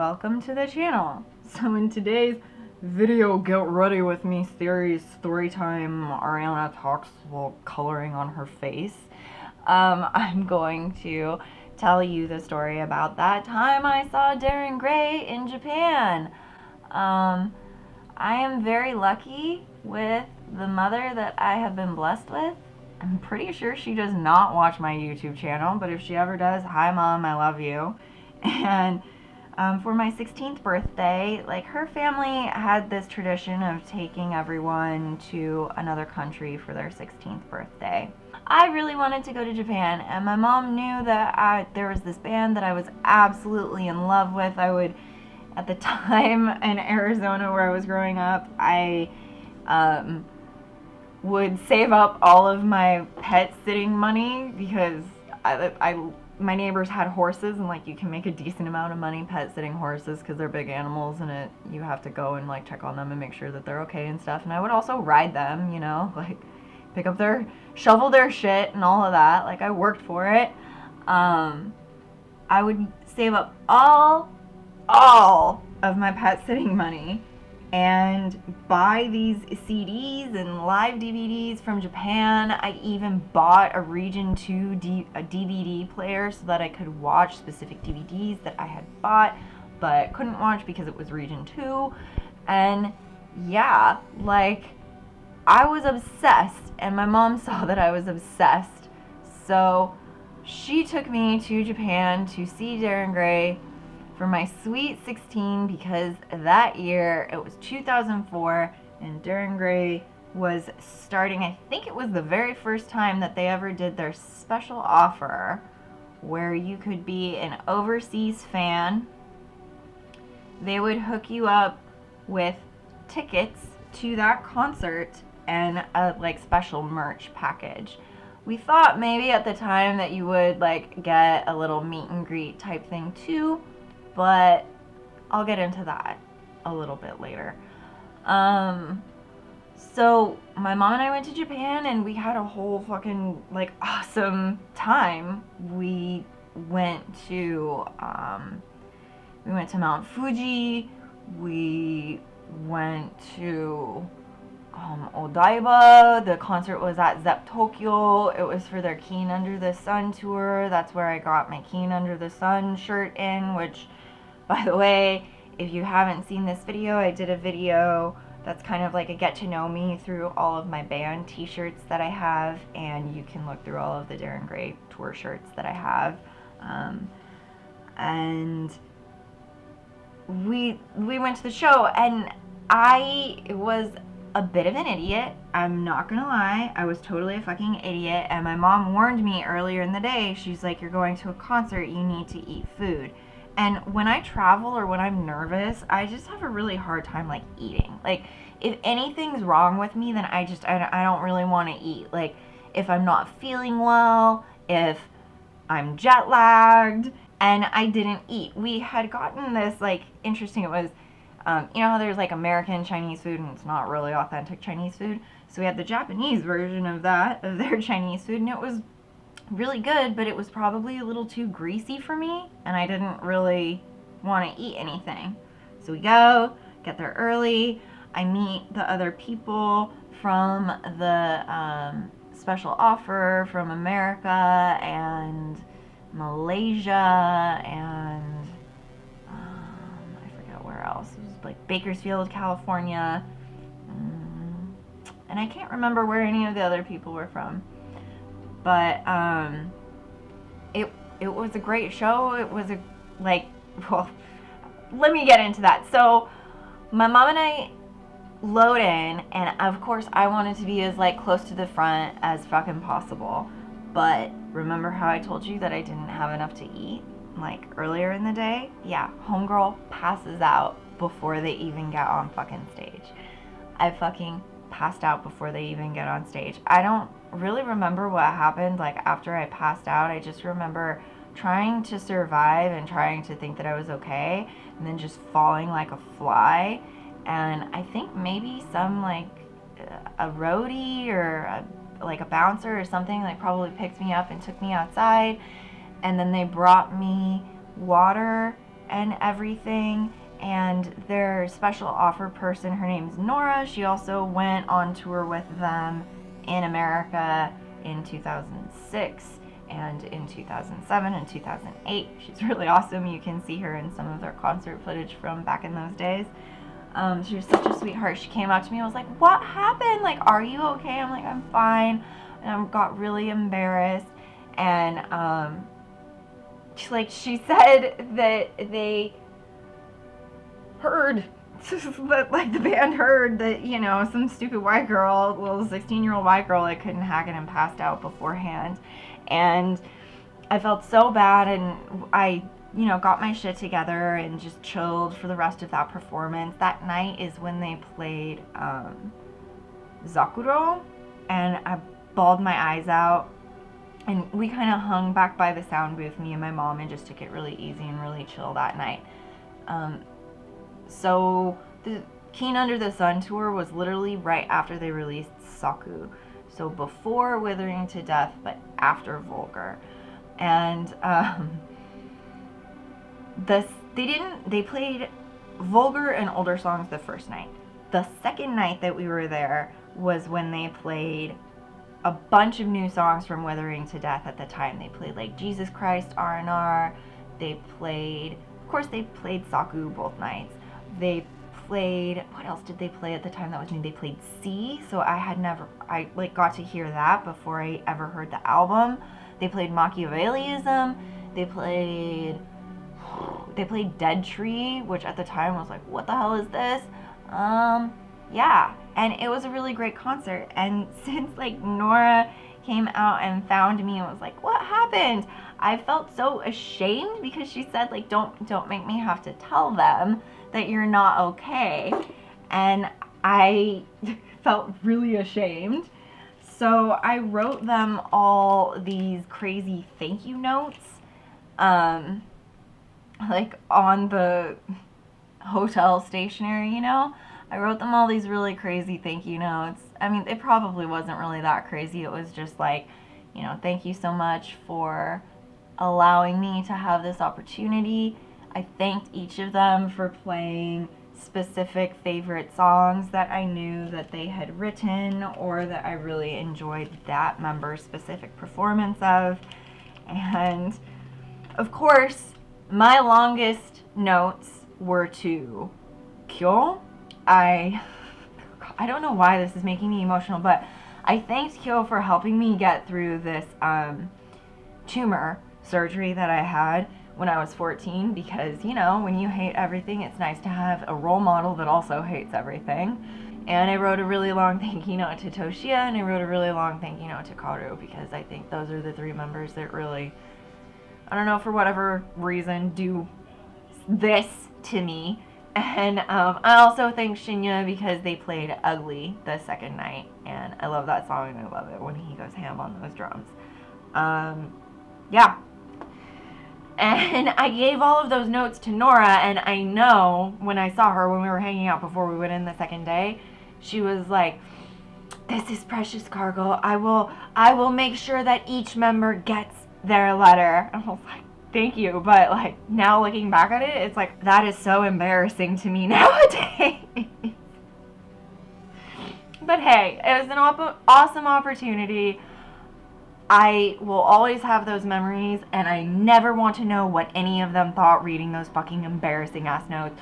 welcome to the channel. So in today's video, get ready with me series, Storytime, Ariana talks while coloring on her face. I'm going to tell you the story about that time I saw Darren Gray in Japan. I am very lucky with the mother that I have been blessed with. I'm pretty sure she does not watch my YouTube channel, but if she ever does, hi Mom, I love you. And for my 16th birthday, like, her family had this tradition of taking everyone to another country for their 16th birthday. I really wanted to go to Japan, and my mom knew that there was this band that I was absolutely in love with. At the time in Arizona where I was growing up, I would save up all of my pet sitting money because my neighbors had horses, and like, you can make a decent amount of money pet sitting horses because they're big animals, and you have to go and like check on them and make sure that they're okay and stuff. And I would also ride them, you know, like shovel their shit and all of that. Like, I worked for it. I would save up all of my pet sitting money and buy these CDs and live DVDs from Japan. I even bought a Region 2 DVD player so that I could watch specific DVDs that I had bought but couldn't watch because it was Region 2. And yeah, like, I was obsessed, and my mom saw that I was obsessed. So she took me to Japan to see Darren Gray for my sweet 16, because that year, it was 2004, and Darren Gray was starting. I think it was the very first time that they ever did their special offer where you could be an overseas fan. They would hook you up with tickets to that concert and a like special merch package. We thought maybe at the time that you would like get a little meet and greet type thing too, but I'll get into that a little bit later. So my mom and I went to Japan, and we had a whole fucking like awesome time. We went to Mount Fuji. We went to Odaiba. The concert was at Zepp Tokyo. It was for their Keen Under the Sun tour. That's where I got my Keen Under the Sun shirt in, which, by the way, if you haven't seen this video, I did a video that's kind of like a get to know me through all of my band t-shirts that I have, and you can look through all of the Darren Gray tour shirts that I have. And we went to the show, and I was a bit of an idiot. I'm not gonna lie. I was totally a fucking idiot, and my mom warned me earlier in the day. She's like, you're going to a concert, you need to eat food. And when I travel or when I'm nervous, I just have a really hard time like eating. Like, if anything's wrong with me, then I don't really want to eat. Like, if I'm not feeling well, if I'm jet lagged, and I didn't eat. We had gotten this like interesting, it was you know how there's like American Chinese food and it's not really authentic Chinese food? So we had the Japanese version of that, of their Chinese food, and it was really good, but it was probably a little too greasy for me, and I didn't really want to eat anything. So we go, get there early. I meet the other people from the special offer from America and Malaysia and I forget where else. It was like Bakersfield, California, and I can't remember where any of the other people were from. But it was a great show. It was well, let me get into that. So my mom and I load in, and of course I wanted to be as like close to the front as fucking possible. But remember how I told you that I didn't have enough to eat like earlier in the day? Yeah, homegirl passes out before they even get on fucking stage. I fucking passed out before they even get on stage. I don't really remember what happened like after I passed out. I just remember trying to survive and trying to think that I was okay, and then just falling like a fly. And I think maybe some like a roadie or like a bouncer or something like probably picked me up and took me outside, and then they brought me water and everything. And their special offer person, her name's Nora. She also went on tour with them in America in 2006 and in 2007 and 2008. She's really awesome. You can see her in some of their concert footage from back in those days. She was such a sweetheart. She came up to me and was like, "What happened? Like, are you okay?" I'm like, "I'm fine." And I got really embarrassed. And she said that they heard that, like, the band heard that, you know, some stupid white girl, little 16-year-old white girl, like, couldn't hack it and passed out beforehand. And I felt so bad, and I, you know, got my shit together and just chilled for the rest of that performance. That night is when they played Zakuro, and I bawled my eyes out. And we kind of hung back by the sound booth, me and my mom, and just took it really easy and really chill that night. So the Keen Under the Sun tour was literally right after they released Saku. So before Withering to Death, but after Vulgar. And they played Vulgar and older songs the first night. The second night that we were there was when they played a bunch of new songs from Withering to Death at the time. They played like Jesus Christ, R&R. They played, of course they played Saku both nights. They played, what else did they play at the time that was new? They played C, so I got to hear that before I ever heard the album. They played Machiavellism. They played Dead Tree, which at the time was like, what the hell is this? Yeah, and it was a really great concert. And since like Nora came out and found me and was like, "What happened?" I felt so ashamed because she said, like, don't make me have to tell them that you're not okay. And I felt really ashamed. So I wrote them all these crazy thank you notes, like on the hotel stationery, you know? I wrote them all these really crazy thank you notes. I mean, it probably wasn't really that crazy. It was just like, you know, thank you so much for allowing me to have this opportunity. I thanked each of them for playing specific favorite songs that I knew that they had written or that I really enjoyed that member's specific performance of. And of course, my longest notes were to Kyo. I don't know why this is making me emotional, but I thanked Kyo for helping me get through this tumor surgery that I had when I was 14, because, you know, when you hate everything, it's nice to have a role model that also hates everything. And I wrote a really long thank you note to Toshia, and I wrote a really long thank you note to Kaoru, because I think those are the three members that really, I don't know, for whatever reason, do this to me. And I also thank Shinya because they played Ugly the second night, and I love that song, and I love it when he goes ham on those drums. Yeah. And I gave all of those notes to Nora, and I know when I saw her when we were hanging out before we went in the second day, she was like, "This is precious cargo. I will make sure that each member gets their letter." And I was like, thank you, but like now looking back at it, it's like that is so embarrassing to me nowadays. But hey, it was an awesome opportunity. I will always have those memories, and I never want to know what any of them thought reading those fucking embarrassing ass notes,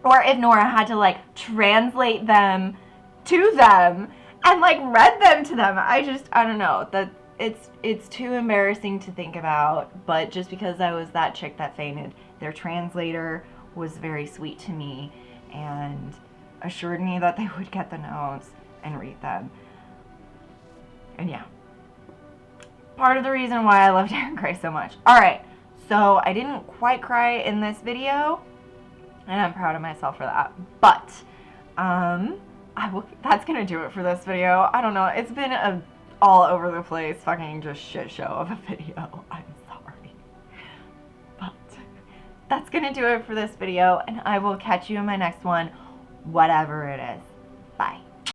or if Nora had to like translate them to them and like read them to them. I don't know, that it's too embarrassing to think about. But just because I was that chick that fainted, their translator was very sweet to me and assured me that they would get the notes and read them. And yeah, part of the reason why I love Darren Gray so much. Alright, so I didn't quite cry in this video, and I'm proud of myself for that. But that's gonna do it for this video. I don't know, it's been a all over the place fucking just shit show of a video. I'm sorry. But that's gonna do it for this video, and I will catch you in my next one, whatever it is.